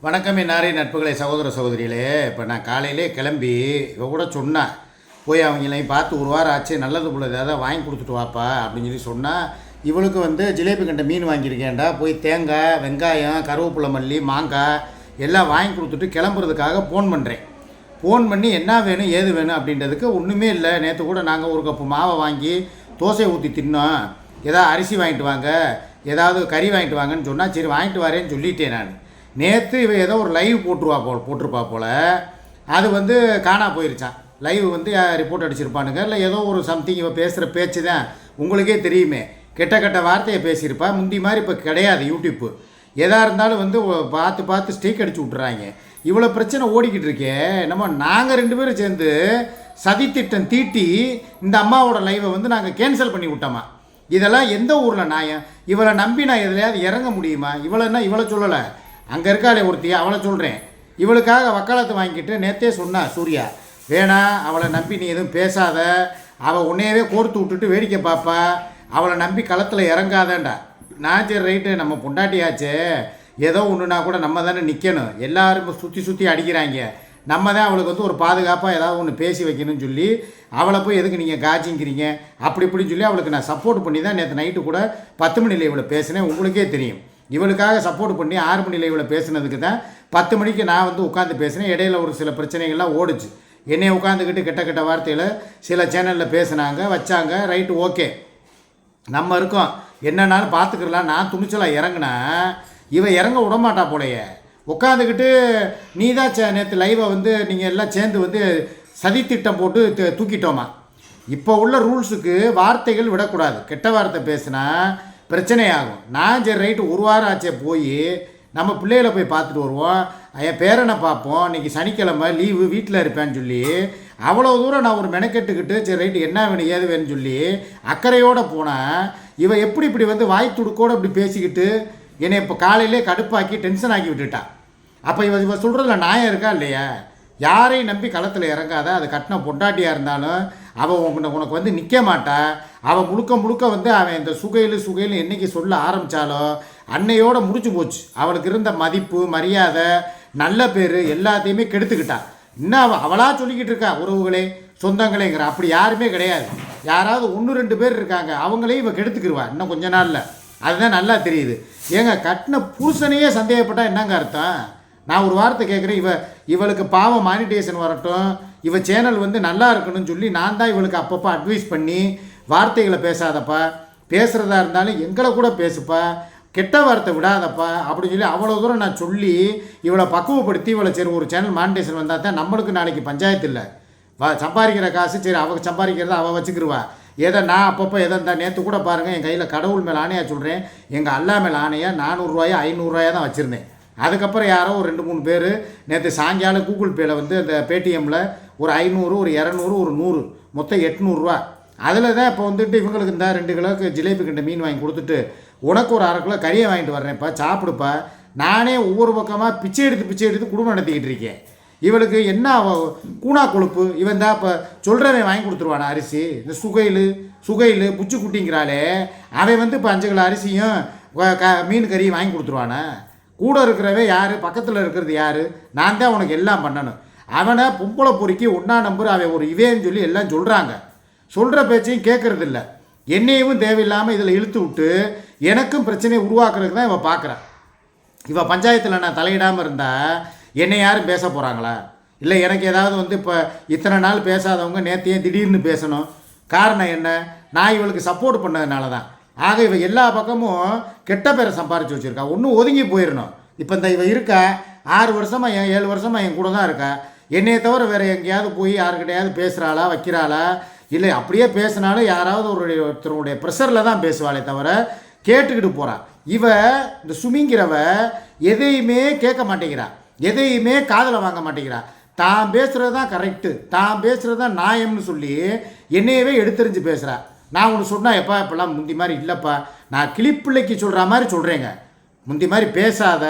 வணக்கம் என்னாரே நட்புகளை சகோதர சகோதரிகளே. இப்போ நான் காலையிலே கிளம்பி இவ கூட சொன்னேன், போய் அவங்களையும் பார்த்து ஒரு வாரம் ஆச்சு, நல்லது போல ஏதாவது வாங்கி கொடுத்துட்டு வாப்பா அப்படின்னு சொல்லி சொன்னால், இவளுக்கு ஜிலேபி கண்ட மீன் வாங்கியிருக்கேன்டா, போய் தேங்காய் வெங்காயம் கருவேப்பிலை மல்லி மாங்காய் எல்லாம் வாங்கி கொடுத்துட்டு கிளம்புறதுக்காக ஃபோன் பண்ணுறேன். ஃபோன் பண்ணி என்ன வேணும் ஏது வேணும் அப்படின்றதுக்கு ஒன்றுமே இல்லை. நேற்று கூட நாங்கள் ஒரு கப்பு மாவை வாங்கி தோசையை ஊற்றி தின்னோம், ஏதாவது அரிசி வாங்கிட்டு வாங்க, ஏதாவது கறி வாங்கிட்டு வாங்கன்னு சொன்னால் சரி வாங்கிட்டு வரேன்னு சொல்லிட்டேன். நான் நேற்று இவ ஏதோ ஒரு லைவ் போட்டிருப்பா போல், அது காணா போயிருச்சான். லைவ் ரிப்போர்ட் அடிச்சிருப்பானுங்க, இல்லை ஏதோ ஒரு சம்திங் இவ பேசுகிற பேச்சு தான் உங்களுக்கே தெரியுமே, கெட்ட வார்த்தையை பேசியிருப்பா. முந்தி மாதிரி இப்போ கிடையாது யூடியூப்பு. எதாக இருந்தாலும் பார்த்து ஸ்டீக் அடிச்சு விட்றாங்க. இவ்வளோ பிரச்சனை ஓடிக்கிட்டு இருக்கே, நம்ம நாங்கள் 2 பேரும் சேர்ந்து சதித்திட்டம் தீட்டி இந்த அம்மாவோட லைவை நாங்கள் கேன்சல் பண்ணி விட்டோமா. இதெல்லாம் எந்த ஊரில் நியாயம்? இவளை நம்பி நான் எதுலையாவது இறங்க முடியுமா? இவளை சொல்லலை, அங்கே இருக்காளே ஒருத்தி, அவளை சொல்கிறேன். இவளுக்காக வக்காலத்து வாங்கிட்டு நேற்றே சொன்னா சூர்யா, வேணாம் அவளை நம்பி நீ எதுவும் பேசாத, அவள் உன்னையவே கோர்த்து விட்டுட்டு வேடிக்கை பார்ப்பா, அவளை நம்பி களத்தில் இறங்காதேண்டா. நான் சரி ரைட்டு, நம்ம பொண்டாட்டியாச்சே, ஏதோ ஒன்றுனா கூட நம்ம தானே நிற்கணும், எல்லாரும் சுற்றி அடிக்கிறாங்க, நம்ம தான் அவளுக்கு ஒரு பாதுகாப்பாக ஏதாவது ஒன்று பேசி வைக்கணும்னு சொல்லி அவளை போய் எதுக்கு நீங்கள் காய்ச்சிங்கிறீங்க அப்படி இப்படின்னு சொல்லி அவளுக்கு நான் சப்போர்ட் பண்ணி தான் நேற்று நைட்டு கூட 10 மணியில் இவளை பேசினேன். உங்களுக்கே தெரியும், இவளுக்காக சப்போர்ட் பண்ணி 6 மணியில் இவளை பேசினதுக்கு தான் 10 மணிக்கு நான் உட்காந்து பேசினேன். இடையில ஒரு சில பிரச்சனைகள்லாம் ஓடிச்சு. என்னையை உட்காந்துக்கிட்டு கெட்ட வார்த்தையில் சில சேனலில் பேசினாங்க வச்சாங்க. ரைட்டு, ஓகே, நம்ம இருக்கோம், என்னன்னாலும் பார்த்துக்கலாம். நான் துணிச்சலாக இறங்கினா இவ இறங்க விடமாட்டா போலையே. உட்காந்துக்கிட்டு நீ தான் நேற்று லைவை நீங்கள் எல்லாம் சேர்ந்து சதித்திட்டம் போட்டு தூக்கிட்டோமா. இப்போ உள்ள ரூல்ஸுக்கு வார்த்தைகள் விடக்கூடாது. கெட்ட வார்த்தை பேசுனா பிரச்சனையாகும். நான் சரி ரைட்டு, ஒரு வாரம் ஆச்சே போய் நம்ம பிள்ளைகளை போய் பார்த்துட்டு வருவோம், என் பேரனை பார்ப்போம், இன்றைக்கி சனிக்கிழமை லீவு வீட்டில் இருப்பேன்னு சொல்லி அவ்வளோ தூரம் நான் ஒரு மெனக்கெட்டுக்கிட்டு சரி ரைட்டு என்ன வேணும் ஏது வேணும்னு சொல்லி அக்கறையோடு போனேன். இவ எப்படி இப்படி வாய் துடுக்கோடு இப்படி பேசிக்கிட்டு என்னை இப்போ காலையிலே கடுப்பாக்கி டென்ஷன் ஆக்கி விட்டுட்டா. அப்போ இவ சொல்கிறதுல நியாயம் இருக்கா இல்லையா? யாரையும் நம்பி களத்தில் இறங்காத. அது கட்டின பொண்டாட்டியாக இருந்தாலும் அவள் உனக்கு நிற்க மாட்டா. அவள் முழுக்க அவன் இந்த சுகையில் என்றைக்கு சொல்ல ஆரம்பித்தாலோ அன்னையோடு முடிச்சு போச்சு. அவளுக்கு இருந்த மதிப்பு மரியாதை நல்ல பேர் எல்லாத்தையுமே கெடுத்துக்கிட்டா. இன்னும் அவளாக சொல்லிக்கிட்டு இருக்கா உறவுகளே சொந்தங்களேங்கிற. அப்படி யாருமே கிடையாது. யாராவது 1-2 பேர் இருக்காங்க, அவங்களையும் இவ கெடுத்துக்கிடுவா இன்னும் கொஞ்ச நாளில். அதுதான் நல்லா தெரியுது. ஏங்க, கட்டின புருஷனையே சந்தேகப்பட்டால் என்னங்க அர்த்தம்? நான் ஒரு வார்த்தை கேட்குறேன், இவளுக்கு பாவம் மானிட்டேஷன் வரட்டும், இவ சேனல் நல்லா இருக்கணும்னு சொல்லி நான் தான் இவளுக்கு அப்பப்போ அட்வைஸ் பண்ணி வார்த்தைகளை பேசாதப்பா, பேசுகிறதா இருந்தாலும் எங்களை கூட பேசுப்பா, கெட்ட வார்த்தை விடாதப்பா அப்படின்னு சொல்லி அவ்வளோ தூரம் நான் சொல்லி இவளை பக்குவப்படுத்தி இவளை சரி ஒரு சேனல் மானிட்டேஷன் வந்தால் தான் நம்மளுக்கு நாளைக்கு பஞ்சாயத்து இல்லை. சம்பாதிக்கிற காசு சரி அவள் சம்பாதிக்கிறத அவள் வச்சுக்கிடுவா. எதை நான் அப்பப்போ எதை தான் நேற்று கூட பாருங்கள், என் கையில் கடவுள் மேலே ஆணையாக சொல்கிறேன், எங்கள் அல்லா மேலே ஆணையாக 400 500 தான் வச்சுருந்தேன். அதுக்கப்புறம் யாரோ ஒரு 2-3 பேர் நேற்று சாயங்காலம் கூகுள் பேயில் இந்த பேடிஎம்மில் ஒரு 500 ஒரு 200 ஒரு 100 மொத்தம் 800 அதில் தான் இப்போ இவங்களுக்கு இந்த 2 கிலோக்கு ஜிலேபி கண்ட மீன் வாங்கி கொடுத்துட்டு உனக்கு ஒரு 1/2 கிலோ கறியை வாங்கிட்டு வர்றேன்ப்பா சாப்பிடுப்பா. நானே ஒவ்வொரு பக்கமாக பிச்சை எடுத்து குடும்பம் நடத்திக்கிட்டு இருக்கேன். இவளுக்கு என்ன கூணா கொழுப்பு. இவன் தான் இப்போ சொல்கிறவன் வாங்கி கொடுத்துருவானா அரிசி? இந்த சுகையில் புச்சு குட்டிங்கிறாளே, அவன் இப்போ 5 கிலோ அரிசியும் மீன் கறியும் வாங்கி கொடுத்துருவானா? கூட இருக்கிறவன் யார்? பக்கத்தில் இருக்கிறது யார்? நான் தான் உனக்கு எல்லாம் பண்ணணும். அவனை பொம்பளை பொறுக்கி 1 நம்பர் அவன் ஒரு இவேன்னு சொல்லி எல்லாம் சொல்கிறாங்க. சொல்கிற பேச்சையும் கேட்குறது இல்லை. என்னையும் தேவையில்லாமல் இதில் இழுத்து விட்டு எனக்கும் பிரச்சனையை உருவாக்குறதுக்கு தான் இவன் பார்க்குறான். இவன் பஞ்சாயத்தில் நான் தலையிடாமல் இருந்தால் என்னை யாரும் பேச போகிறாங்களா? இல்லை எனக்கு ஏதாவது இப்போ இத்தனை நாள் பேசாதவங்க நேற்று ஏன் திடீர்னு பேசணும்? காரணம் என்ன? நான் இவளுக்கு சப்போர்ட் பண்ணதுனால தான். ஆக இவ எல்லா பக்கமும் கெட்ட பேரை சம்பாரித்து வச்சுருக்கா. ஒன்றும் ஒதுங்கி போயிடணும். இப்போ இவ இருக்கா 6 வருஷமாக 7 வருஷமாக என் கூட தான் இருக்கா. என்னையை தவிர வேறு எங்கேயாவது போய் யாருக்கிட்டையாவது பேசுகிறாளா வைக்கிறாளா? இல்லை அப்படியே பேசினாலும் யாராவது ஒருத்தருடைய ப்ரெஷரில் தான் பேசுவாளே தவிர கேட்டுக்கிட்டு போகிறான். இந்த சுமிங்கிறவ எதையுமே கேட்க மாட்டேங்கிறா, எதையுமே காதில் வாங்க மாட்டேங்கிறா. தான் பேசுகிறது தான் கரெக்டு, தான் பேசுகிறது தான் நியாயம்னு சொல்லி என்னையவே எடுத்தறிஞ்சு பேசுகிறா. நான் ஒன்று சொன்னால் எப்பா இப்போல்லாம் முந்தி மாதிரி இல்லைப்பா, நான் கிளிப்பிள்ளைக்கு சொல்கிற மாதிரி சொல்கிறேங்க. முந்தி மாதிரி பேசாத.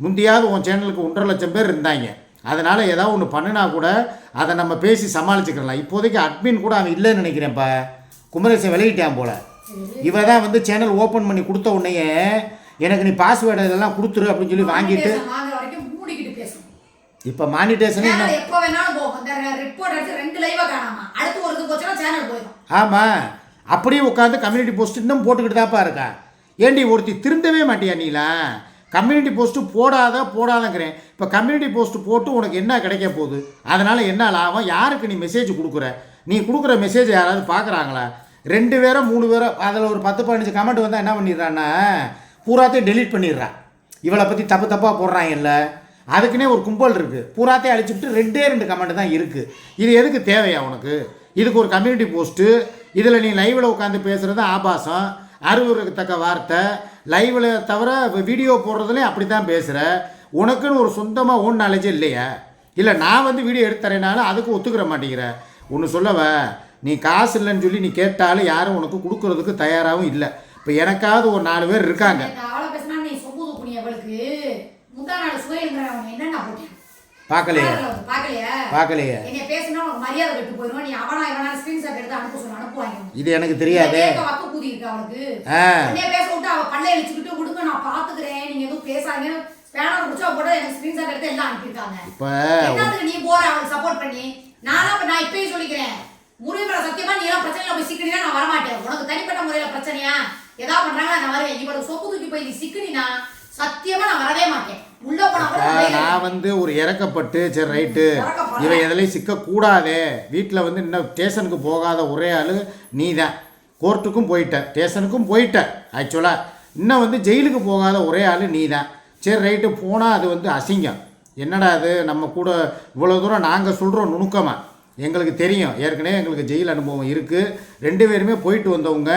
முந்தியாவது உன் சேனலுக்கு 1.5 லட்சம் பேர் இருந்தாங்க. அதனால் ஏதாவது ஒன்று பண்ணினா கூட அதை நம்ம பேசி சமாளிச்சுக்கலாம். இப்போதைக்கு அட்மின் கூட அவன் இல்லைன்னு நினைக்கிறேன்ப்பா. குமரேசன் விலகிட்டான் போல். இவ தான் சேனல் ஓப்பன் பண்ணி கொடுத்த உடனேயே எனக்கு நீ பாஸ்வேர்டு இதெல்லாம் கொடுத்துரு அப்படின்னு சொல்லி வாங்கிட்டு இப்போ மானிட்டேஷன் சேனல் எப்போ வேணாலும் போகும். இந்த ரிப்போர்ட் எடுத்து 2 லைவா காணாம அடுத்து ஒரு இது போச்சுன்னா சேனல் போயிடும். ஆமாம், அப்படியே உட்காந்து கம்யூனிட்டி போஸ்ட் இன்னும் போட்டுக்கிட்டு தான்ப்பா இருக்கா. ஏண்டி ஒருத்தி திருந்தவே மாட்டியா நீலாம்? கம்யூனிட்டி போஸ்ட்டு போடாதங்கிறேன். இப்போ கம்யூனிட்டி போஸ்ட்டு போட்டு உனக்கு என்ன கிடைக்க போகுது? அதனால் என்ன லாபம்? யாருக்கு நீ மெசேஜ் கொடுக்குற? நீ கொடுக்குற மெசேஜ் யாராவது பார்க்குறாங்களா? 2 பேரோ 3 பேரோ அதில் ஒரு 10-15 கமெண்ட் வந்தால் என்ன பண்ணிடுறான்னா பூராத்தையும் டெலீட் பண்ணிடுறான். இவளை பற்றி தப்பாக போடுறாங்கல்ல, அதுக்குன்னே ஒரு கும்பல் இருக்குது. பூராத்தையும் அழிச்சுட்டு 2 கமெண்ட் தான் இருக்குது. இது எதுக்கு தேவையா உனக்கு? இதுக்கு ஒரு கம்யூனிட்டி போஸ்ட்டு, இதில் நீ லைவில் உட்காந்து பேசுகிறது ஆபாசம், அறிவுறுத்தக்க வார்த்தை. லைவில் தவிர வீடியோ போடுறதுலேயும் அப்படி தான் பேசுகிற. உனக்குன்னு ஒரு சொந்தமாக ஓன் நாலேஜே இல்லையா? இல்லை நான் வந்து வீடியோ எடுத்து தரேனாலும் அதுக்கு ஒத்துக்கிற மாட்டேங்கிற. ஒன்று சொல்லவ, நீ காசு இல்லைன்னு சொல்லி நீ கேட்டாலும் யாரும் உனக்கு கொடுக்குறதுக்கு தயாராகவும் இல்லை. இப்போ எனக்காவது ஒரு 4 பேர் இருக்காங்க. பார்க்கலையே இது எனக்கு தெரியாது. முருகனை சத்தியமா நீ எல்லாம் பிரச்சனையில போய் சிக்கினா நான் வரமாட்டேன். உனக்கு தனிப்பட்ட முறையில பிரச்சனையா ஏதாவது பண்றாங்களா நான் வருவேன். இவ்வளவு சொப்பு தூக்கி போய் நீ சிக்கினா சத்தியமா நான் வரவே மாட்டேன். உள்ள போனா நான் வந்து ஒரு இறக்கப்பட்டு சரி ரைட்டு இவன் எதிலையும் சிக்கக்கூடாதே. வீட்டில் வந்து இன்னும் ஸ்டேஷனுக்கு போகாத ஒரே ஆள் நீ தான். கோர்ட்டுக்கும் போயிட்ட, ஸ்டேஷனுக்கும் போயிட்ட. ஆக்சுவலாக இன்னும் வந்து ஜெயிலுக்கு போகாத ஒரே ஆள் நீ தான். சரி ரைட்டு போனால் அது வந்து அசிங்கம். என்னடா அது நம்ம கூட இவ்வளோ தூரம் நாங்கள் சொல்கிறோம் நுணுக்கமாக. எங்களுக்கு தெரியும், ஏற்கனவே எங்களுக்கு ஜெயில் அனுபவம் இருக்குது. 2 பேருமே போயிட்டு வந்தவங்க.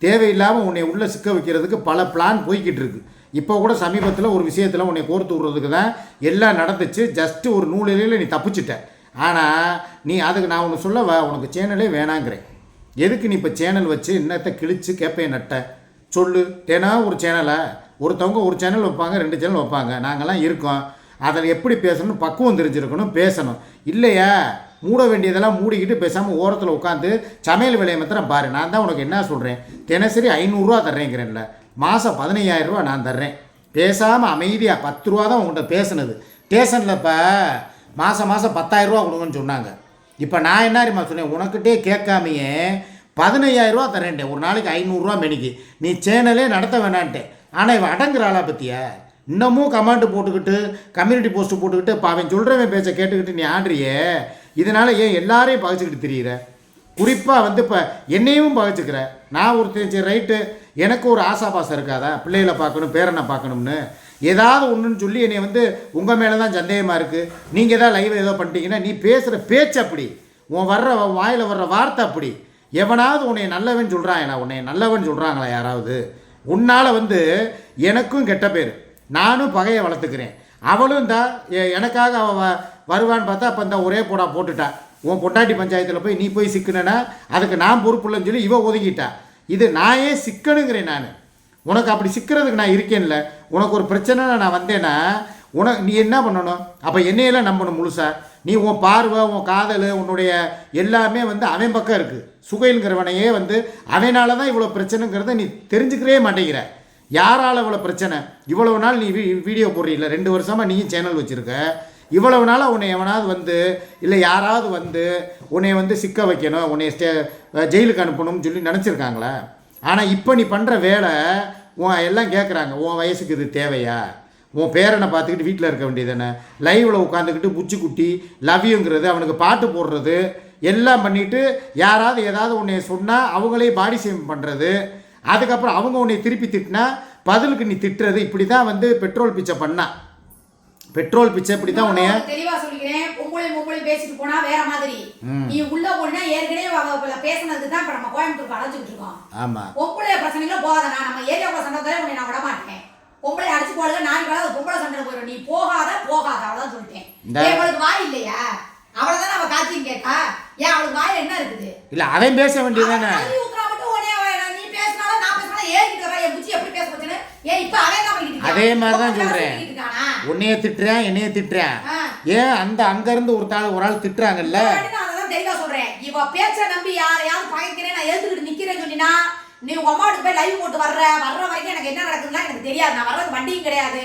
தேவையில்லாமல் உன்னை உள்ளே சிக்க வைக்கிறதுக்கு பல பிளான் போய்கிட்டு இருக்கு. இப்போ கூட சமீபத்தில் ஒரு விஷயத்தில் உன்னை கோர்த்து விட்றதுக்கு தான் எல்லாம் நடந்துச்சு. ஜஸ்ட்டு ஒரு நூலிலையில் நீ தப்பிச்சிட்ட. ஆனால் நீ அதுக்கு நான் ஒன்று சொல்லவா, உனக்கு சேனலே வேணாங்கிறேன். எதுக்கு நீ இப்போ சேனல் வச்சு இன்னத்தை கிழிச்சு கேப்பையை நட்ட சொல்லு. ஏன்னா ஒரு சேனலை ஒருத்தவங்க ஒரு சேனல் வைப்பாங்க, 2 சேனல் வைப்பாங்க. நாங்கள்லாம் இருக்கோம். அதில் எப்படி பேசணும்னு பக்குவம் தெரிஞ்சிருக்கணும், பேசணும். இல்லையா மூட வேண்டியதெல்லாம் மூடிக்கிட்டு பேசாமல் ஓரத்தில் உட்காந்து சமையல் வேலையை மாத்திரம் பாரு. நான் தான் உனக்கு என்ன சொல்கிறேன், தினசரி 500 தர்றேங்கிறேன்ல, மாதம் 15,000 நான் தர்றேன். பேசாமல் அமைதியாக 10 ரூபா தான் உங்கள்கிட்ட பேசுனது. ஸ்டேஷனில் இப்போ மாதம் 10,000 கொடுங்கன்னு சொன்னாங்க. இப்போ நான் என்ன அறிமா சொன்னேன், உனக்கிட்டே கேட்காமையே 15,000 தரேன்ட்டேன். ஒரு நாளைக்கு 500 மெனிக்கு. நீ சேனலே நடத்த வேணான்ட்டேன். ஆனால் இவன் அடங்குறாளா பற்றியா? இன்னமும் கமெண்ட் போட்டுக்கிட்டு கம்யூனிட்டி போஸ்ட்டு போட்டுக்கிட்டு இப்போ அவன் சொல்கிறவன் பேச்சை கேட்டுக்கிட்டு நீ ஆடுறியே. இதனால் ஏன் எல்லாரையும் பகைச்சிக்கிட்டு தெரியுற? குறிப்பாக வந்து இப்போ என்னையும் பகைச்சிக்கிற. நான் ஒருத்தன் சரி ரைட்டு எனக்கு ஒரு ஆசாபாசம் இருக்காதா, பிள்ளைகளை பார்க்கணும், பேரனை பார்க்கணும்னு ஏதாவது ஒன்றுன்னு சொல்லி என்னை வந்து உங்கள் மேலே தான் சந்தேகமாக இருக்குது. நீங்கள் ஏதாவது லைவ் ஏதோ பண்ணிட்டீங்கன்னா நீ பேசுகிற பேச்சு அப்படி, உன் வாயில் வர்ற வார்த்தை அப்படி. எவனாவது உன்னை நல்லவன் சொல்கிறாங்களா? உன்னை நல்லவன் சொல்கிறாங்களா யாராவது? உன்னால் வந்து எனக்கும் கெட்ட பேர். நானும் பகையை வளர்த்துக்கிறேன். அவளும் தான் எனக்காக அவள் வருவான்னு பார்த்தா அப்போ இந்த ஒரே போட்டுட்டா. உன் பொட்டாட்டி பஞ்சாயத்தில் போய் நீ போய் சிக்கணுன்னா அதுக்கு நான் பொறுப்பு இல்லைன்னு சொல்லி இவ ஒதுக்கிட்டா. இது நான் ஏன் சிக்கணுங்கிறேன். நான் உனக்கு அப்படி சிக்கிறதுக்கு நான் இருக்கேன்ல. உனக்கு ஒரு பிரச்சனை நான் வந்தேன்னா நீ என்ன பண்ணணும்? அப்போ என்னையெல்லாம் நம்பணும் முழுசா. நீ உன் பார்வை, உன் காதல், உன்னுடைய எல்லாமே வந்து அவன் பக்கம் இருக்குது. சுகைங்கிறவனையே வந்து அவனால தான் இவ்வளோ பிரச்சனைங்கிறத நீ தெரிஞ்சுக்கிறே மாட்டேங்கிற. யாரால் இவ்வளோ பிரச்சனை? இவ்வளவு நாள் நீ வீடியோ போடுறீல்ல, 2 வருஷமாக நீயும் சேனல் வச்சுருக்க. இவ்வளவு நாளாக உன்னை எவனாவது வந்து இல்லை யாராவது வந்து உன்னை வந்து சிக்க வைக்கணும், உன்னை ஜெயிலுக்கு அனுப்பணும்னு சொல்லி நினச்சிருக்காங்களா? ஆனால் இப்போ நீ பண்ணுற வேலை உன் எல்லாம் கேட்குறாங்க, உன் வயசுக்கு இது தேவையா? உன் பேரனை பார்த்துக்கிட்டு வீட்டில் இருக்க வேண்டியது தானே? லைவில் உட்காந்துக்கிட்டு புச்சி குட்டி லவ்யூங்கிறது, அவனுக்கு பாட்டு போடுறது எல்லாம் பண்ணிவிட்டு யாராவது ஏதாவது உன்னை சொன்னால் அவங்களே பாடி சேம் பண்ணுறது. அதுக்கப்புறம் அவங்க உன்னை திருப்பி திட்டினா பதிலுக்கு நீ திட்டுறது. இப்படி தான் வந்து பெட்ரோல் பிச்சை பண்ணா. பெட்ரோல் பிச்சை இப்படி தான் உன்னைய தெளிவா சொல்லிக்கிறேன். பொம்பளை பேசிட்டு போனா வேற மாதிரி. நீ உள்ள போனா ஏற்கனவே பேசினது தான் இப்ப நம்ம கோயம்புத்தூருக்கு அழைச்சிட்டு இருக்கோம். ஆமா, பொம்பளை பிரச்சனைகள போகாத. நான் நம்ம ஏரியாவுல சண்டை தர உன்னை நான் விட மாட்டேன். பொம்பளை அடிச்சு போடுறது நாளைக்கு வேலை பொம்பளை சண்டை போயிடும். நீ போகாத அவ்வளவுதான் சொல்லிட்டேன். அவளுக்கு வாய் இல்லையா? அவளதான் அவ காட்சின்னு கேட்டா ஏன் அவளுக்கு வாய் என்ன இருக்குது? இல்ல அவன் பேச வேண்டியதானே. அதே மாதிரிதான் சொல்றேன். உன்னைய திட்டுறேன், என்னைய திட்டுறேன். ஏன் அந்த அங்க இருந்து ஒரு ஆள் திட்டுறாங்கல்ல. சொல்றேன், இவ பேச்ச நம்பி யாரையாவது பகைக்கிறேன், நான் எழுதுகிட்டு நிக்கிறேன்னு சொன்னா நீ உங்க அம்மாவுக்கு போய் லைவ் போட்டு வர்ற வரைக்கும் எனக்கு என்ன நடக்குதுன்னா எனக்கு தெரியாது. நான் வர்றது வண்டியும் கிடையாது.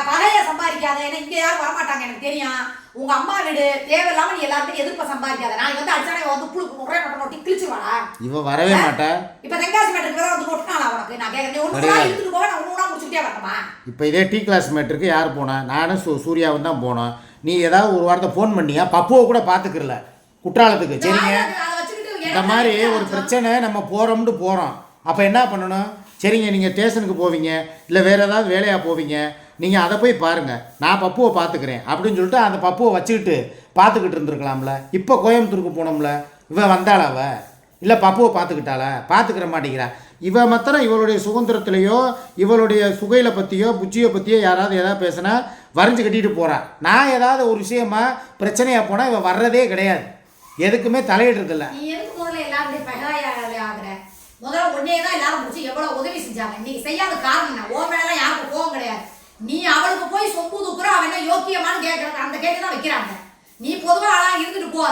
பகைய சம்பாதிக்காத, ஏன்னா இங்க யாரும் வரமாட்டாங்க எனக்கு தெரியும். உங்க அம்மா வீடு தேவையில்லாம நீ எல்லாத்தையும் எதிர்ப்ப சம்பாதிக்காத. நான் வந்து அடிச்சானே வந்து புழுக்கு ஒரே நோட்ட நோட்டி கிழிச்சுவாடா. இவ வரவே மாட்டா. இப்ப தென்காசி மேட்டுக்கு வேற வந்து நோட்டினால உனக்கு நான் கேக்குறேன். ஒண்ணு தான் இழுத்துட்டு போவ, நான் ஒண்ணு முடிச்சுட்டே வரணுமா? இப்போ இதே டீ கிளாஸ் மேட்டருக்கு யார் போனா? நானும் சூர்யாவும் தான் போனோம். நீ ஏதாவது ஒரு வாரத்தை ஃபோன் பண்ணியா? பப்புவை கூட பார்த்துக்கிறல குற்றாலத்துக்கு. சரிங்க, இந்த மாதிரி ஒரு பிரச்சனை நம்ம போகிறோம்னு போகிறோம். அப்போ என்ன பண்ணணும்? சரிங்க, நீங்கள் ஸ்டேஷனுக்கு போவீங்க, இல்லை வேறு ஏதாவது வேலையாக போவீங்க, நீங்கள் அதை போய் பாருங்கள், நான் பப்புவை பார்த்துக்கிறேன் அப்படின்னு சொல்லிட்டு அந்த பப்புவை வச்சுக்கிட்டு பார்த்துக்கிட்டு இருந்துருக்கலாம்ல. இப்போ கோயம்புத்தூருக்கு போனோம்ல, இவன் வந்தாளா அவ? இல்லை பப்புவை பார்த்துக்கிட்டாளா? பார்த்துக்கிற மாட்டேங்கிறா. இவ மாத்திரம் இவளுடைய சுதந்திரத்திலையோ இவளுடைய சுகையில் பற்றியோ புச்சியை பற்றியோ யாராவது எதாவது பேசினா வரைஞ்சி கட்டிட்டு போகிறான். நான் ஏதாவது ஒரு விஷயமா பிரச்சனையாக போனால் இவன் வர்றதே கிடையாது, எதுக்குமே தலையிடுறதில்ல. நீ எதுக்கு முதல்ல எல்லாருடைய பகையாளி ஆகுற? முதல்ல உடனே தான் எல்லாரும் முடிச்சு எவ்வளவு உதவி செஞ்சாங்க. நீ செய்யாத காரணம் என்ன? ஓ மேல யாருக்கும் கோவம் கிடையாது. நீ அவளுக்கு போய் சொம்பு தூக்குற, அவன் என்ன யோக்கியமானு கேட்கறது, அந்த கேள்வி தான் வைக்கிறாங்க. நீ பொதுவாக ஆளா இருந்துட்டு போ,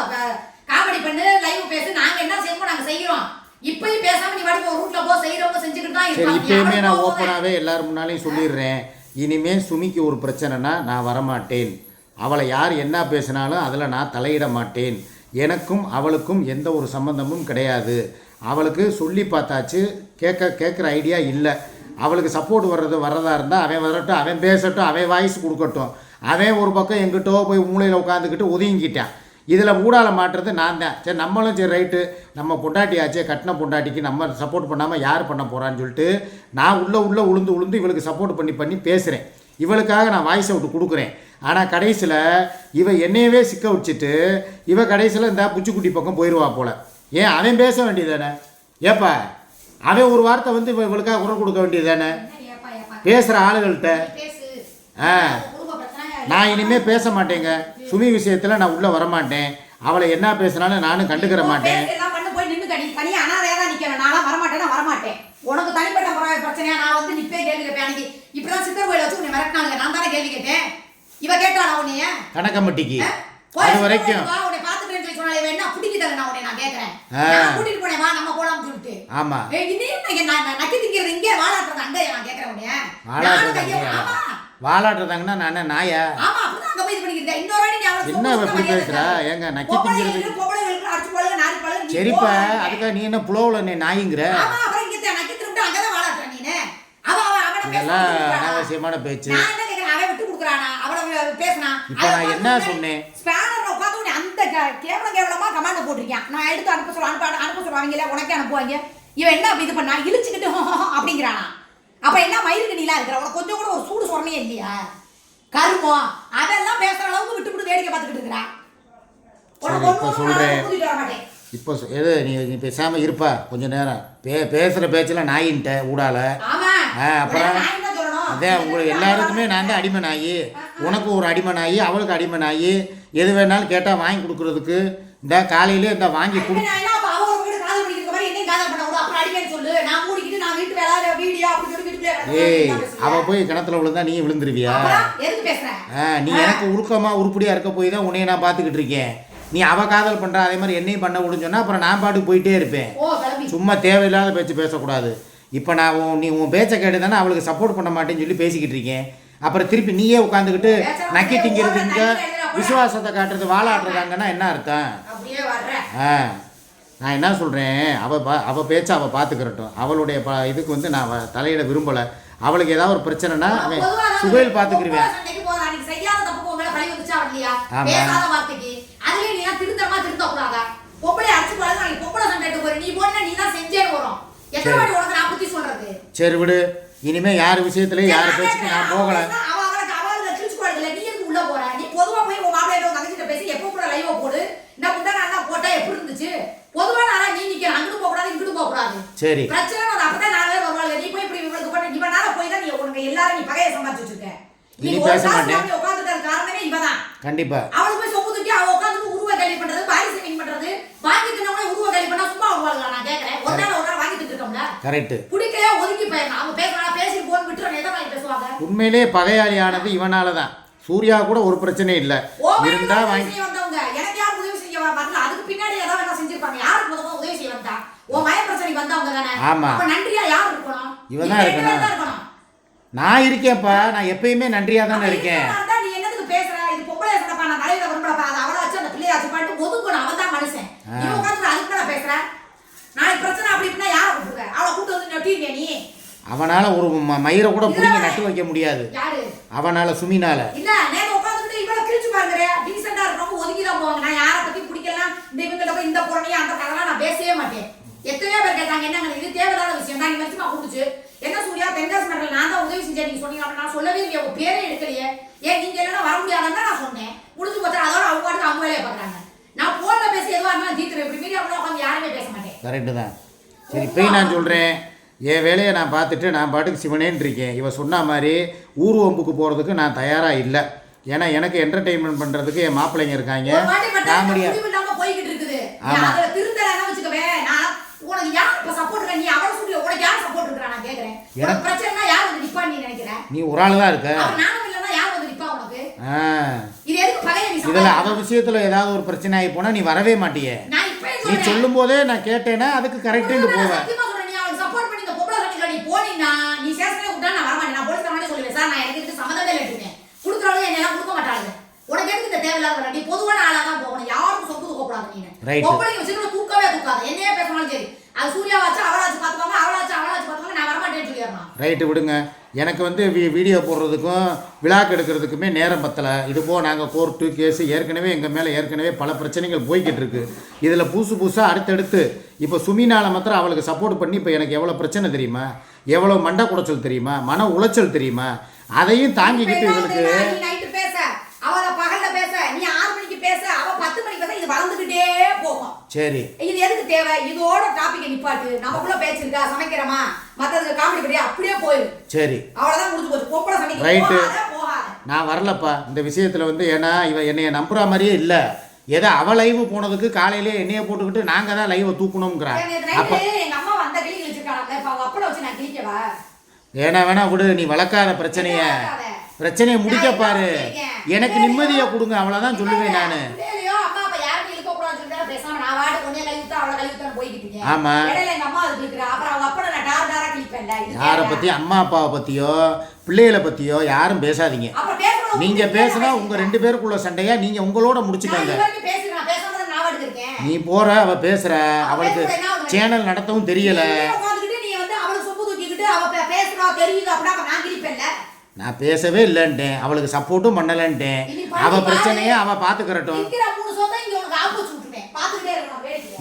காமெடி பண்ணு, லைவ் பேசு, நாங்க என்ன செய்யணுமோ நாங்க செய்யறோம். இப்பயும் பேசாம நீ வாடி ஒரு ரூட்ல போ, செய்யறவங்க செஞ்சுக்கிட்டு தான் இருப்பாங்க. இப்பயுமே நான் ஓப்பனாகவே எல்லாரும் முன்னாலையும் சொல்லிடுறேன், இனிமேல் சுமிக்கு ஒரு பிரச்சனைனா நான் வரமாட்டேன். அவளை யார் என்ன பேசினாலும் அதில் நான் தலையிட மாட்டேன். எனக்கும் அவளுக்கும் எந்த ஒரு சம்பந்தமும் கிடையாது. அவளுக்கு சொல்லி பார்த்தாச்சு, கேட்குற ஐடியா இல்லை. அவளுக்கு சப்போர்ட் வர்றதா இருந்தால் அவன் வரட்டும், அவன் பேசட்டும், அவன் வாய்ஸ் கொடுக்கட்டும். அவன் ஒரு பக்கம் எங்கிட்டோ போய் மூளையில் உட்காந்துக்கிட்டு ஒதுங்கிக்கிட்டான். இதில் ஊடால மாட்டுறது நான் தான். சரி, நம்மளும் சரி ரைட்டு, நம்ம பொண்டாட்டியாச்சே, கட்டின பொண்டாட்டிக்கு நம்ம சப்போர்ட் பண்ணாமல் யார் பண்ண போகிறான்னு சொல்லிட்டு நான் உள்ளே உளுந்து இவளுக்கு சப்போர்ட் பண்ணி பேசுகிறேன். இவளுக்காக நான் வாய்ஸ் அவுட் கொடுக்குறேன். ஆனால் கடைசியில் இவ என்னையவே சிக்க வச்சுட்டு இவ கடைசியில் இந்த பூச்சிக்குட்டி பக்கம் போயிடுவா போல். ஏன் அவன் பேச வேண்டியது தானே? ஏப்பா அவன் ஒரு வார்த்தை வந்து இவளுக்காக குரல் கொடுக்க வேண்டியது தானே? பேசுகிற ஆளுகள்கிட்ட நான் இனிமேல் பேச மாட்டேங்க. சுமி விஷயத்தில் நான் உள்ளே வரமாட்டேன். அவளை என்ன பேசுனாலும் நானும் கண்டுக்கிற மாட்டேன். உனக்கு தனிப்பட்ட பிரச்சனையா? நான் வந்து நிப்பே கேள்வி கேட்பேன். அன்னைக்கு இப்பதான் சித்தர் கோயில வச்சு உன்னை மிரட்டினாங்க, நான் தானே கேள்வி கேட்டேன். இவ கேட்டாளா உன்னைய கணக்கம்பட்டிக்கு? அது வரைக்கும் உன்னை பாத்துக்கிறேன்னு சொல்லி சொன்னாலே வேணா பிடிக்கிட்டாங்க. நான் உன்னை நான் கேட்கறேன், நான் கூட்டிட்டு போனேன், வா நம்ம போலாம்னு சொல்லிட்டு. ஆமா, இன்னும் நான் நக்கி திங்கிறது இங்கே வாழாட்டுறது அங்க நான் கேட்கறேன் உன்னைய. வாழாட்டுறதாங்கன்னா நான் நாயா? ஆமா, அப்படிதான் அங்க போய் இது பண்ணிக்கிறேன். இன்னொரு வாட்டி நீ அவளை என்ன இப்படி பேசுறா? ஏங்க நக்கி திங்கிறது பொம்பளைகளுக்கு அடிச்சு போடுங்க, நாரி பழகு. சரிப்பா, அதுக்காக நீ என்ன புலவுல நீ நாயிங்கிற? ஆமா, அப்புறம் இங்க நக்கி திரும்ப அங்கதான் வாழாட்டுற நீனு. இதெல்லாம் அனாவசியமான பேச்சு. நான் என்ன கேக்குறேன், அவன் விட்டு கொடுக்குறானா? அவளை பேசினா இப்ப நான் என்ன சொன்னேன்? ஸ்பேனர் உட்காந்து உன்னை அந்த கேவலமா கமாண்ட் போட்டிருக்கேன். நான் எடுத்து அனுப்ப சொல்லுவாங்கல்ல, உனக்கே அனுப்புவாங்க. இவன் என்ன இது பண்ணா இழுச்சுக்கிட்டு அப்படிங்கிறானா? அப்ப என்ன மயிருக்கு நீலா இருக்கிற? உனக்கு கொஞ்சம் கூட ஒரு சூடு சொரணையே இல்லையா? கருமம் அதெல்லாம் பேசுற அளவுக்கு விட்டு வேடிக்கை பார்த்துக்கிட்டு இருக்கிறா. இப்போ சொல்றேன், இப்போ எது நீ பேசாம இருப்பா கொஞ்ச நேரம். பேசுற பேச்சுல நாயின்ட்ட ஊடால. அப்புறம் அதே உங்களுக்கு எல்லாருக்குமே நான் தான் அடிமை நாயி. உனக்கு ஒரு அடிமை நாயி, அவளுக்கு அடிமை நாயி. எது வேணாலும் கேட்டால் வாங்கி கொடுக்குறதுக்கு இந்த காலையிலே இந்த வாங்கி கொடு. ஏய், அவ போய் கிணத்துல விழுந்தா நீ விழுந்துருவியா? நீ எனக்கு உருக்கமா உருப்படியா இருக்க போய் தான் உன்னைய நான் பார்த்துக்கிட்டு இருக்கேன். நீ அவ காதல் பண்ற, அதே மாதிரி என்னையும் பண்ண விடுஞ்சோன்னா அப்புறம் நான் பாட்டுக்கு போயிட்டே இருப்பேன். சும்மா தேவையில்லாத பேச்சு பேசக்கூடாது. இப்போ நான் நீ உன் பேச்சை கேட்டு தானே அவளுக்கு சப்போர்ட் பண்ண மாட்டேன்னு சொல்லி பேசிக்கிட்டு இருக்கேன். அப்புறம் திருப்பி நீயே உட்காந்துக்கிட்டு நக்கி திங்கிறது இங்க விசுவாசத்தை காட்டுறது வாழாடுறதாங்கன்னா என்ன அர்த்தம்? நான் என்ன சொல்கிறேன், அவள் பேச்சை அவள் பார்த்துக்கிறட்டும். அவளுடைய இதுக்கு வந்து நான் தலையிட விரும்பலை. அவளுக்கு ஏதாவது ஒரு பிரச்சனைனா அவன் சுகையில் பார்த்துக்கிருவேன். சரி விடு, இனிமே யார் விஷயத்துலயும் யார் பேச்சுக்கு நான் போகல. சரி இனி பேச மாட்டேன் கண்டிப்பா. உண்மையிலே பகையாளியானது இவனால தான். சூர்யா கூட ஒரு பிரச்சனை இல்லை, இருந்தா வாங்கி இவன் தான் இருக்கணும். நான் இருக்கேன்ப்பா, நான் எப்பயுமே நன்றியா தானே இருக்கேன். நாளைக்கு பிரச்சனை அப்படி இப்படின்னா யாரை கூப்பிடுவேன்? அவளை கூட்டு வந்து நட்டிருக்கியா நீ? அவனால் ஒரு மயிரை கூட பிடிங்கி நட்டு வைக்க முடியாது. யாரு? அவனால் சுமினால. இல்ல நேத்து உட்காந்துட்டு இவ்வளவு கிழிச்சு பாருங்க. டீசெண்டா இருக்கவங்க ஒதுக்கிதான் போவாங்க. நான் யாரை பத்தி பிடிக்கலாம் இந்த இவங்கிட்ட போய் இந்த புறணியா அந்த கதெல்லாம் நான் பேசவே மாட்டேன். எத்தனையோ பேர் கேட்டாங்க என்னங்க இது தேவையில்லாத விஷயம் தான். நீ வச்சுமா கூப்பிடுச்சு என்ன சூர்யா தென்காசி மண்டல நான் தான் உதவி செஞ்சேன் நீங்க சொன்னீங்க அப்படின்னு நான் சொல்லவே இல்லையா? உங்க பேரே எடுக்கலையே. ஏன் நீங்க இல்லைன்னா வர முடியாதுன்னு நான் சொன்னேன். முடிஞ்சு போச்சு. அதோட அவங்க பாட்டுக்கு அவங்க வேலையை பாக்குறாங்க. நான் போன்ல பேசி எதுவா இருந்தாலும் தீர்த்துறேன். இப்படி மீறி அவ்வளோ உட்காந்து யாருமே பேச மாட்டேன். கரெக்டு தான். சரி இப்போயும் நான் சொல்கிறேன், என் வேலையை நான் பார்த்துட்டு நான் பாட்டுக்கு சிவனேன்னு இருக்கேன். இவ சொன்ன மாதிரி ஊர்வம்புக்கு போகிறதுக்கு நான் தயாராக இல்லை. ஏன்னா எனக்கு என்டர்டெயின்மெண்ட் பண்ணுறதுக்கு என் மாப்பிள்ளைங்க இருக்காங்க. காமெடியா போய்கிட்டு இருக்குது. அதில் திருந்தலாம் வச்சுக்கவே நான் உனக்கு யார் இப்போ சப்போர்ட் இருக்கா? நீ அவளை சொல்லி உனக்கு யார் சப்போர்ட் இருக்கா? நான் கேட்குறேன். உனக்கு பிரச்சனைனா யார் வந்து நிப்பா நீ நினைக்கிறேன்? நீ ஒரு ஆள் தான் இருக்க. நானும் இல்லைன்னா யார் வந்து நிப்பா உனக்கு? இது எதுக்கு பகைய? நீ இதில் அவள் விஷயத்தில் ஏதாவது ஒரு பிரச்சனை ஆகி போனால் நீ வரவே மாட்டியே. நீ சொல்லும் போதே நான் கேட்டேன்னா அதுக்கு கரெக்டுன்னு போவேன். சப்போர்ட் பண்ணி இந்த பொம்பளை கட்டில நீ போனீங்கன்னா நீ சேசனே விட்டா நான் வர மாட்டேன். நான் போலீஸ் தரமானே சொல்லுவேன் சார் நான் எனக்கு இதுக்கு சம்மதமே இல்லை இருக்கேன். கொடுக்குறவங்க என்னெல்லாம் கொடுக்க மாட்டாங்க. உனக்கு எதுக்கு இந்த தேவையில்லாத நீ பொதுவான ஆளாக தான் போகணும். யாருக்கும் சொத்து தூக்கக்கூடாது. நீ பொம்பளைக்கு வச்சுட்டு தூக்கவே தூக்காது. என்னையே பேசினாலும் சரி அது சூர்யாவாச்சு அவளாச்சு பார்த்துக்கோங்க அவளாச்சு பார்த்துக்கோங்க நான் வரமாட்டேன்னு சொல்லிடணும். ரைட்டு விடுங்க. எனக்கு வந்து வீடியோ போடுறதுக்கும் விழாக்கு எடுக்கிறதுக்குமே நேரம் பத்தலை. இது போக நாங்கள் கோர்ட்டு கேஸு ஏற்கனவே எங்கள் மேலே ஏற்கனவே பல பிரச்சனைகள் போய்கிட்டு இருக்கு. இதில் புதுசாக அடுத்தடுத்து இப்போ சுமினால மாத்திரம் அவளுக்கு சப்போர்ட் பண்ணி இப்போ எனக்கு எவ்வளோ பிரச்சனை தெரியுமா? எவ்வளோ மண்டை குடைச்சல் தெரியுமா? மன உளைச்சல் தெரியுமா? அதையும் தாங்கிக்கிட்டு இவளுக்கு அவளை பகல்ல பேச நீ 6 மணிக்கு பேச அவ 10 மணிக்கு பேச இது வளர்ந்துகிட்டே போகும். சரி இது எதுக்கு தேவை? இதோட டாபிக் நிப்பாட்டு. நமக்குள்ள பேச்சு இருக்கா? சமைக்கிறமா மத்ததுக்கு காமெடி பண்ணி அப்படியே போயிரு. சரி அவ்வளவுதான் முடிஞ்சு போச்சு. பொம்பளை சமைக்க ரைட்டு. போகாத. நான் வரலப்பா இந்த விஷயத்தில் வந்து. ஏன்னா இவ என்னைய நம்புற மாதிரியே இல்லை. ஏதோ அவ லைவ் போனதுக்கு காலையிலே எண்ணெயை போட்டுக்கிட்டு நாங்கள் தான் லைவை தூக்கணுங்கிறான். அப்போ எங்க அம்மா வந்த கிளி கிழிச்சிருக்காங்க. இப்போ அவங்க அப்பளை வச்சு நான் கிழிக்கவா? வேணா விடு. நீ வளர்க்காத பிரச்சனையை முடிக்க பாரு. எனக்கு நிம்மதியை கொடுங்க அவ்வளோதான் சொல்லுவேன் நான். ஆமா யாரை பத்தி அம்மா அப்பாவை பத்தியோ பிள்ளைகளை பத்தியோ யாரும் பேசாதீங்க. நீங்க பேசினா உங்க 2 பேருக்குள்ள சண்டையா நீங்க உங்களோட முடிச்சுக்காங்க. நீ போற அவ பேசுற அவளுக்கு சேனல் நடத்தவும் தெரியல. நான் பேசவே இல்லைன்ட்டேன். அவளுக்கு சப்போர்ட்டும் பண்ணலன்ட்டேன். அவ பிரச்சனையை அவ பார்த்துக்கிறட்டும்.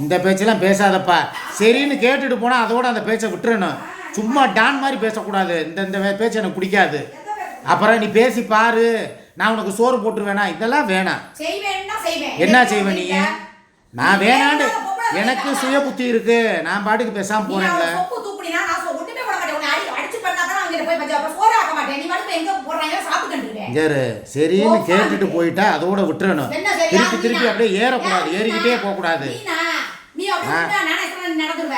இந்த பேச்செல்லாம் பேசாதப்பா. சரின்னு கேட்டுட்டு போனால் அதோட அந்த பேச்சை விட்டுறணும். சும்மா டான் மாதிரி பேசக்கூடாது. இந்த பேச்சு எனக்கு பிடிக்காது. அப்புறம் நீ பேசி பாரு நான் உனக்கு சோறு போட்டுருவேனா? இதெல்லாம் வேணாம். என்ன செய்வேன் நீ? நான் வேணாண்டு எனக்கு சுய புத்தி இருக்கு. நான் பாட்டுக்கு பேசாம போறேன்ல. சரின்னு கேட்டுட்டு போயிட்டா அதோட விட்டுறணும். திருப்பி அப்படியே ஏறக்கூடாது. ஏறிக்கிட்டே போகக்கூடாது.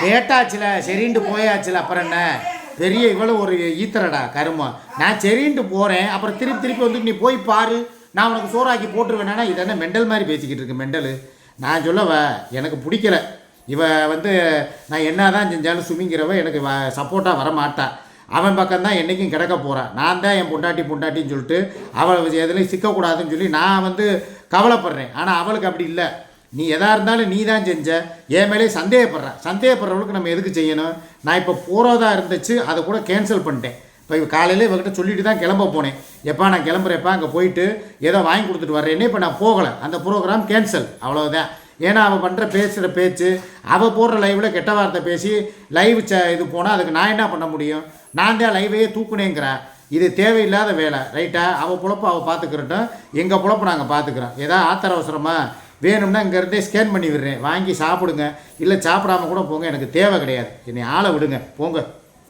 கேட்டாச்சுல சரின்ட்டு போயாச்சுல. அப்புறம் என்ன பெரிய இவ்வளவு ஒரு ஈத்தரடா கருமா. நான் சரின்ட்டு போறேன். அப்புறம் திருப்பி வந்து நீ போய் பாரு நான் உனக்கு சோறாக்கி போட்டுருவேனா? இது என்ன மெண்டல் மாதிரி பேசிக்கிட்டு இருக்கு மெண்டலு. நான் சொல்லவ எனக்கு பிடிக்கல. இவ வந்து நான் என்ன தான் செஞ்சாலும் சுமிங்கிறவ எனக்கு சப்போர்ட்டாக வர மாட்டா. அவன் பக்கம்தான் என்றைக்கும் கிடக்க போகிறான். நான் தான் என் பொண்டாட்டின்னு சொல்லிட்டு அவள் எதுலேயும் சிக்கக்கூடாதுன்னு சொல்லி நான் வந்து கவலைப்படுறேன். ஆனால் அவளுக்கு அப்படி இல்லை. நீ எதாக இருந்தாலும் நீ தான் செஞ்ச. என் மேலே சந்தேகப்படுறவளுக்கு நம்ம எதுக்கு செய்யணும்? நான் இப்போ போகிறதா இருந்துச்சு அதை கூட கேன்சல் பண்ணிட்டேன். இப்போ காலையில் இவகிட்ட சொல்லிட்டு தான் கிளம்ப போனேன். எப்பா நான் கிளம்புறேப்பா அங்கே போயிட்டு ஏதோ வாங்கி கொடுத்துட்டு வர்றேன்னே. இப்போ நான் போகலை. அந்த ப்ரோக்ராம் கேன்சல் அவ்வளோதான். ஏன்னா அவள் பண்ணுற பேசுகிற பேச்சு அவள் போடுற லைவில் கெட்ட வார்த்தை பேசி லைவ் இது போனால் அதுக்கு நான் என்ன பண்ண முடியும்? நான் தான் லைவையே தூக்குனேங்கிறேன். இது தேவையில்லாத வேலை. ரைட்டா? அவள் பொழப்பு அவள் பார்த்துக்கிறட்டும். எங்கள் பொழப்பு நாங்கள் பார்த்துக்குறோம். ஏதாவது ஆத்திர அவசரமாக வேணும்னா இங்கேருந்தே ஸ்கேன் பண்ணி விடுறேன். வாங்கி சாப்பிடுங்க. இல்லை சாப்பிடாம கூட போங்க. எனக்கு தேவை கிடையாது. என்னை ஆளை விடுங்க போங்க.